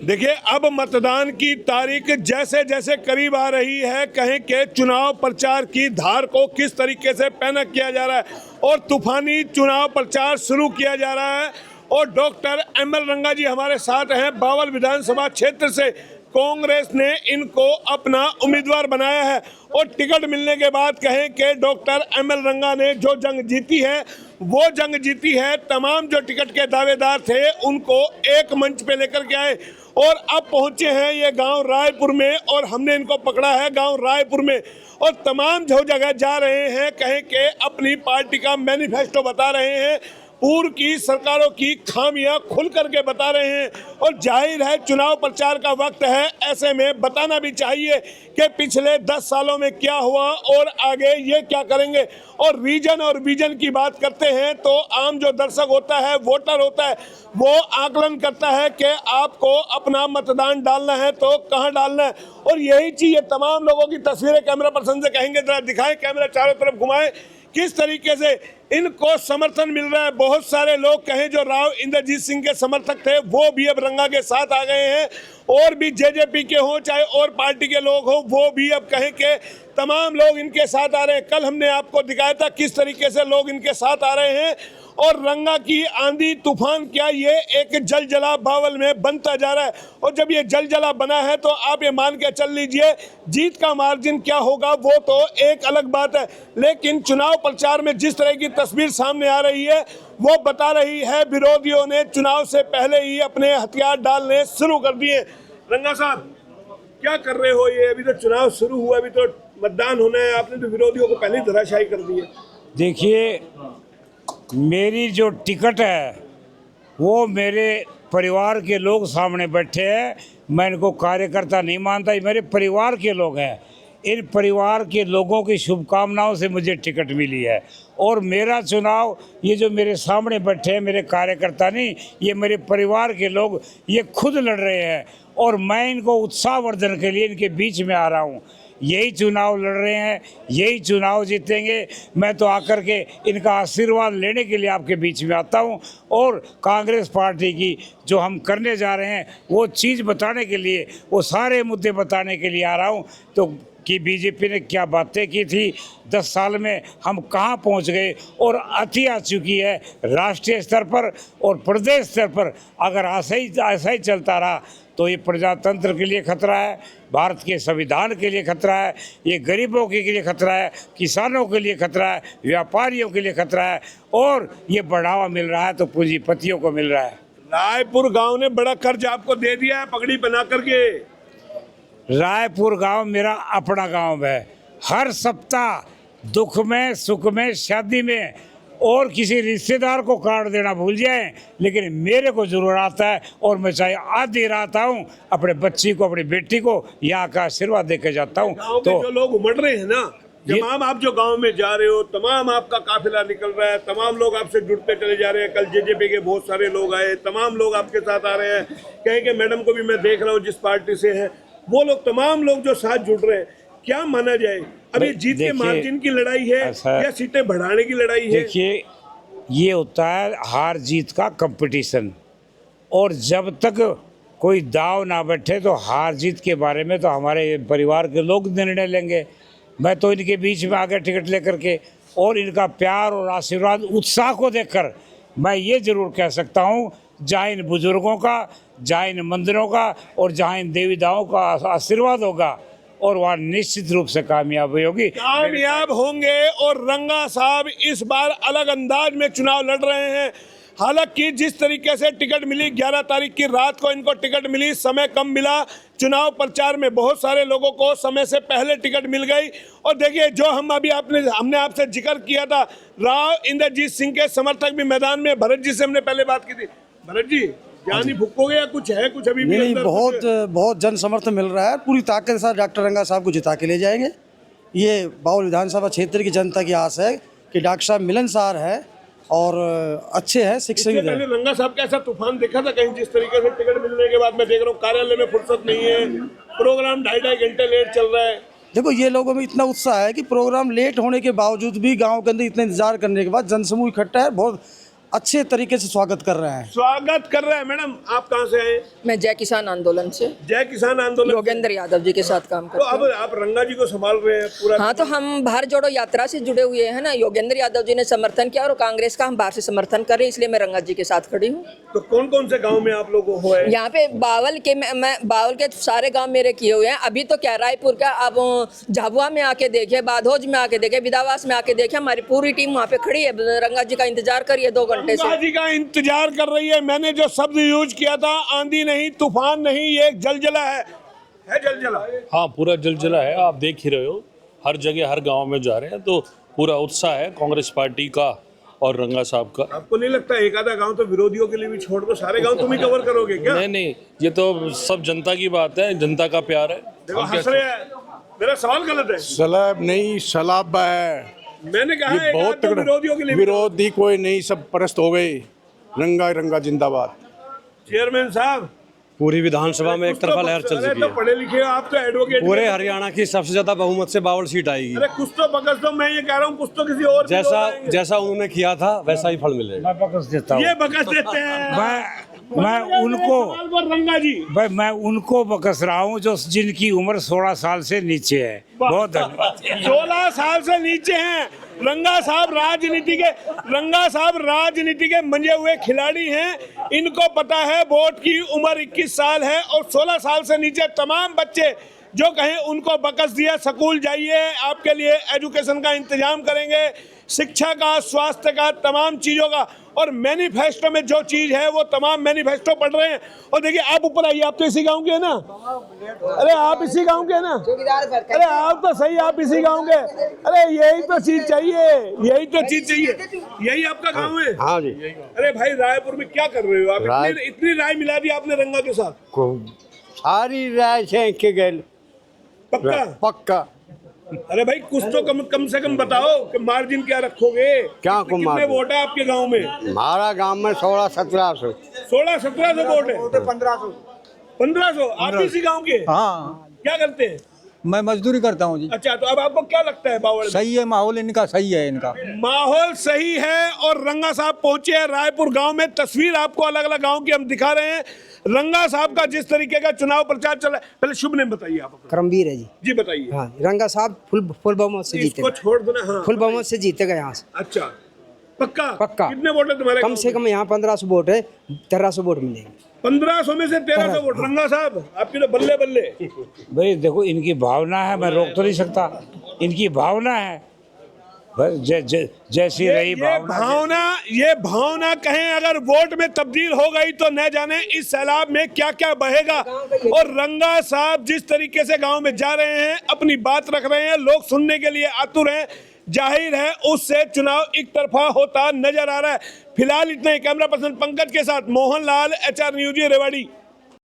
देखिए, अब मतदान की तारीख जैसे जैसे करीब आ रही है, कहीं के चुनाव प्रचार की धार को किस तरीके से पैनक किया जा रहा है और तूफानी चुनाव प्रचार शुरू किया जा रहा है। और डॉक्टर एमएल रंगा जी हमारे साथ हैं। बावल विधानसभा क्षेत्र से कांग्रेस ने इनको अपना उम्मीदवार बनाया है और टिकट मिलने के बाद कहें कि डॉक्टर एमएल रंगा ने जो जंग जीती है वो जंग जीती है। तमाम जो टिकट के दावेदार थे उनको एक मंच पे लेकर के आए और अब पहुंचे हैं ये गांव रायपुर में और हमने इनको पकड़ा है गांव रायपुर में। और तमाम जो जगह जा रहे हैं, कहें कि अपनी पार्टी का मैनिफेस्टो बता रहे हैं, पूर्व की सरकारों की खामियां खुल करके बता रहे हैं। और जाहिर है चुनाव प्रचार का वक्त है, ऐसे में बताना भी चाहिए कि पिछले 10 सालों में क्या हुआ और आगे ये क्या करेंगे। और रीजन और विजन की बात करते हैं तो आम जो दर्शक होता है, वोटर होता है, वो आकलन करता है कि आपको अपना मतदान डालना है तो कहाँ डालना है। और यही चीज़ ये तमाम लोगों की तस्वीरें कैमरा पर्सन से कहेंगे, जरा दिखाएं, कैमरा चारों तरफ घुमाएं, किस तरीके से इनको समर्थन मिल रहा है। बहुत सारे लोग कहें जो राव इंद्रजीत सिंह के समर्थक थे वो भी अब रंगा के साथ आ गए हैं, और भी जेजेपी के हों चाहे और पार्टी के लोग हों, वो भी अब कहें कि तमाम लोग इनके साथ आ रहे हैं। कल हमने आपको दिखाया था किस तरीके से लोग इनके साथ आ रहे हैं। और रंगा की आंधी तूफान क्या, ये एक जलजला बावल में बनता जा रहा है। और जब ये जलजला बना है तो आप ये मान के चल लीजिए जीत का मार्जिन क्या होगा वो तो एक अलग बात है। लेकिन चुनाव प्रचार में जिस तरह की तस्वीर सामने आ रही है वो बता रही है विरोधियों ने चुनाव से पहले ही अपने हथियार डालने शुरू कर दिए। रंगा साहब क्या कर रहे हो? ये अभी तो चुनाव शुरू हुआ, अभी तो मतदान होना है, आपने तो विरोधियों को पहले ही धराशायी कर दिया। देखिए, मेरी जो टिकट है वो मेरे परिवार के लोग सामने बैठे हैं। मैं इनको कार्यकर्ता नहीं मानता, ये मेरे परिवार के लोग हैं। इन परिवार के लोगों की शुभकामनाओं से मुझे टिकट मिली है। और मेरा चुनाव, ये जो मेरे सामने बैठे हैं मेरे कार्यकर्ता नहीं, ये मेरे परिवार के लोग ये खुद लड़ रहे हैं। और मैं इनको उत्साहवर्धन के लिए इनके बीच में आ रहा हूँ। यही चुनाव लड़ रहे हैं, यही चुनाव जीतेंगे। मैं तो आकर के इनका आशीर्वाद लेने के लिए आपके बीच में आता हूं। और कांग्रेस पार्टी की जो हम करने जा रहे हैं वो चीज़ बताने के लिए, वो सारे मुद्दे बताने के लिए आ रहा हूं। तो कि बीजेपी ने क्या बातें की थी, 10 साल में हम कहां पहुंच गए, और अति आ चुकी है राष्ट्रीय स्तर पर और प्रदेश स्तर पर। अगर ऐसा ही चलता रहा तो ये प्रजातंत्र के लिए खतरा है, भारत के संविधान के लिए खतरा है, ये गरीबों के लिए खतरा है, किसानों के लिए खतरा है, व्यापारियों के लिए खतरा है। और ये बढ़ावा मिल रहा है तो पूंजीपतियों को मिल रहा है। रायपुर गांव ने बड़ा कर्ज आपको दे दिया है पगड़ी बना करके। रायपुर गांव मेरा अपना गांव है। हर सप्ताह दुख में, सुख में, शादी में और किसी रिश्तेदार को कार्ड देना भूल जाएं, लेकिन मेरे को जरूर आता है। और मैं चाहे आधी रात आऊं, अपने बच्ची को, अपनी बेटी को यहाँ का आशीर्वाद दे के जाता हूँ। तो जो लोग उमड़ रहे हैं ना, तमाम आप जो गांव में जा रहे हो, तमाम आपका काफिला निकल रहा है, तमाम लोग आपसे जुड़ते चले जा रहे हैं। कल जेजेपी के बहुत सारे लोग आए, तमाम लोग आपके साथ आ रहे हैं। कहें कि मैडम को भी मैं देख रहा हूँ जिस पार्टी से है, वो लोग तमाम लोग जो साथ जुड़ रहे हैं, क्या माना जाए अब ये जीत के मार्जिन की लड़ाई है या सीटें बढ़ाने की लड़ाई है? देखिए, ये होता है हार जीत का कंपटीशन। और जब तक कोई दाव ना बैठे तो हार जीत के बारे में तो हमारे परिवार के लोग निर्णय लेंगे। मैं तो इनके बीच में आ गया टिकट लेकर के, और इनका प्यार और आशीर्वाद, उत्साह को देखकर मैं ये जरूर कह सकता हूँ, जहाँ इन बुजुर्गों का, जहाँ इन मंदिरों का और जहाँ इन देवी दावों का आशीर्वाद होगा, और वहाँ निश्चित रूप से कामयाबी होगी, कामयाब होंगे। और रंगा साहब इस बार अलग अंदाज में चुनाव लड़ रहे हैं। हालांकि जिस तरीके से टिकट मिली, 11 तारीख की रात को इनको टिकट मिली, समय कम मिला। चुनाव प्रचार में बहुत सारे लोगों को समय से पहले टिकट मिल गई। और देखिए, जो हमने आपसे जिक्र किया था, राव इंद्रजीत सिंह के समर्थक भी मैदान में, भरत जी से हमने पहले बात की थी। भरत जी, जान ही भुक्कोगे या कुछ है, कुछ अभी भी नहीं, बहुत जन समर्थन मिल रहा है। पूरी ताकत के साथ डॉक्टर रंगा साहब को जिता के ले जाएंगे। ये बावल विधानसभा क्षेत्र की जनता की आस है कि डॉक्टर साहब मिलनसार है और अच्छे हैं, शिक्षक भी। पहले रंगा साहब का ऐसा तूफान देखा था कहीं? जिस तरीके से टिकट मिलने के बाद मैं देख रहा हूँ कार्यालय में फुर्सत नहीं है, प्रोग्राम 2.5 घंटे लेट चल रहा है। देखो, ये लोगों में इतना उत्साह है कि प्रोग्राम लेट होने के बावजूद भी गाँव के अंदर इतना इंतजार करने के बाद जनसमूह इकट्ठा है। बहुत अच्छे तरीके से स्वागत कर रहे हैं। स्वागत कर रहे हैं। मैडम आप कहाँ से आए? मैं जय किसान आंदोलन से जय किसान आंदोलन। योगेंद्र यादव जी के साथ काम तो करते अब आप रंगा जी को संभाल रहे हैं पूरा। हैं। हाँ, तो हम भारत जोड़ो यात्रा से जुड़े हुए हैं ना। योगेंद्र यादव जी ने समर्थन किया और कांग्रेस का हम बाहर से समर्थन कर रहे हैं, इसलिए मैं रंगा जी के साथ खड़ी हूँ। तो कौन कौन से गांव में आप लोग हो है? यहाँ पे बावल के मैं बावल के सारे गांव मेरे किए हुए हैं। अभी तो क्या रायपुर का, अब झाबुआ में आके देखे, बाधोज में आके देखे, विदावास में आके देखे, हमारी पूरी टीम वहाँ पे खड़ी है, रंगा जी का इंतजार करिए 2 घंटे से। रंगा जी का इंतजार कर रही है। मैंने जो शब्द यूज किया था, आंधी नहीं तूफान नहीं, ये एक जलजला है जलजला। हाँ, पूरा जलजला है। आप देख ही रहे हो, हर जगह हर गांव में जा रहे हैं, तो पूरा उत्साह है कांग्रेस पार्टी का और रंगा साहब का। आपको नहीं लगता एक आधा गांव तो विरोधियों के लिए भी छोड़ दो, सारे गांव तुम ही कवर करोगे क्या? नहीं, ये तो सब जनता की बात है, जनता का प्यार है। देखो हंस रहे हैं। मेरा सवाल गलत है? सलाब नहीं, सलाब है। मैंने कहा ये एक आध बहुत तो तगड़ा विरोधियों के लिए भी। विरोधी कोई नहीं, सब परस्त हो गए। रंगा रंगा जिंदाबाद। चेयरमैन साहब, पूरी विधानसभा में एक कुछ तो तरफा लहर चल अरे चुकी तो है। पढ़े लिखे हो आप, तो एडवोकेट। पूरे हरियाणा की सबसे ज्यादा बहुमत से 52 सीट आएगी। अरे कुछ तो बकस दो। मैं ये कह रहा हूँ कुछ तो किसी और भी लोग जैसा आएंगे। जैसा उन्होंने किया था वैसा ही फल मिलेगा। मैं बकस देता हूँ। ये बकस देते हैं। मैं उनको सवाल पर रंगा जी। भाई मैं उनको बकस रहा हूँ जो जिनकी उम्र 16 साल से नीचे है। बहुत धन्यवाद। 16 साल से नीचे हैं। रंगा साहब राजनीति के मंजे हुए खिलाड़ी हैं। इनको पता है वोट की उम्र 21 साल है और 16 साल से नीचे तमाम बच्चे जो कहें उनको बकस दिया। स्कूल जाइए, आपके लिए एजुकेशन का इंतजाम करेंगे, शिक्षा का, स्वास्थ्य का, तमाम चीज़ों का। और मैनिफेस्टो में जो चीज़ है वो तमाम मैनिफेस्टो पढ़ रहे हैं। और देखिए आप ऊपर आइए, आप तो इसी गांव के हैं ना? अरे आप इसी गांव के हैं ना? अरे आप तो सही, आप इसी गांव के। अरे यही तो चीज़ चाहिए, यही तो चीज़ चाहिए। यही आपका गांव है? हाँ जी। अरे भाई रायपुर में क्या कर रहे हो आप? इतनी राय मिला दी आपने रंगा के साथ। सारी राय से के गए पक्का? पक्का। अरे भाई कुछ तो कम से कम बताओ कि मार्जिन क्या रखोगे? क्या को कितने मार्जिन? वोट है आपके गांव में? हमारा गांव में 16-1700। 1600-1700 वोट है। 1500। आप इसी गांव के? हाँ, क्या करते हैं? मैं मजदूरी करता हूँ जी। अच्छा, तो अब आपको क्या लगता है बावड़ में? सही है, माहौल इनका सही है। इनका माहौल सही है। और रंगा साहब पहुंचे हैं रायपुर गांव में। तस्वीर आपको अलग अलग गांव की हम दिखा रहे हैं। रंगा साहब का जिस तरीके का चुनाव प्रचार चल रहा है। पहले शुभ नाम बताइए आप अपना। करमवीर है जी। जी बताइए। हाँ, रंगा साहब फुल बहुमत से जीते इसको गए। छोड़ दो ना। हाँ फुल बहुमत से जीते गए यहाँ से। अच्छा, पक्का? पक्का। कितने वोट है तुम्हारे? कम से कम यहाँ 1500 वोट है, 1300 वोट मिलेंगे। 1500 में से 1300 वोट। रंगा साहब आपकी तो बल्ले बल्ले। भाई देखो इनकी भावना है, मैं रोक तो नहीं सकता। इनकी भावना है, जैसी रही ये भावना कहें अगर वोट में तब्दील हो गई तो न जाने इस सैलाब में क्या क्या बहेगा। और रंगा साहब जिस तरीके से गांव में जा रहे हैं, अपनी बात रख रहे हैं, लोग सुनने के लिए आतुर हैं। जाहिर है उससे चुनाव एक तरफा होता नजर आ रहा है। फिलहाल इतना ही। कैमरा पर्सन पंकज के साथ मोहन लाल, HR न्यूज़ रेवाड़ी।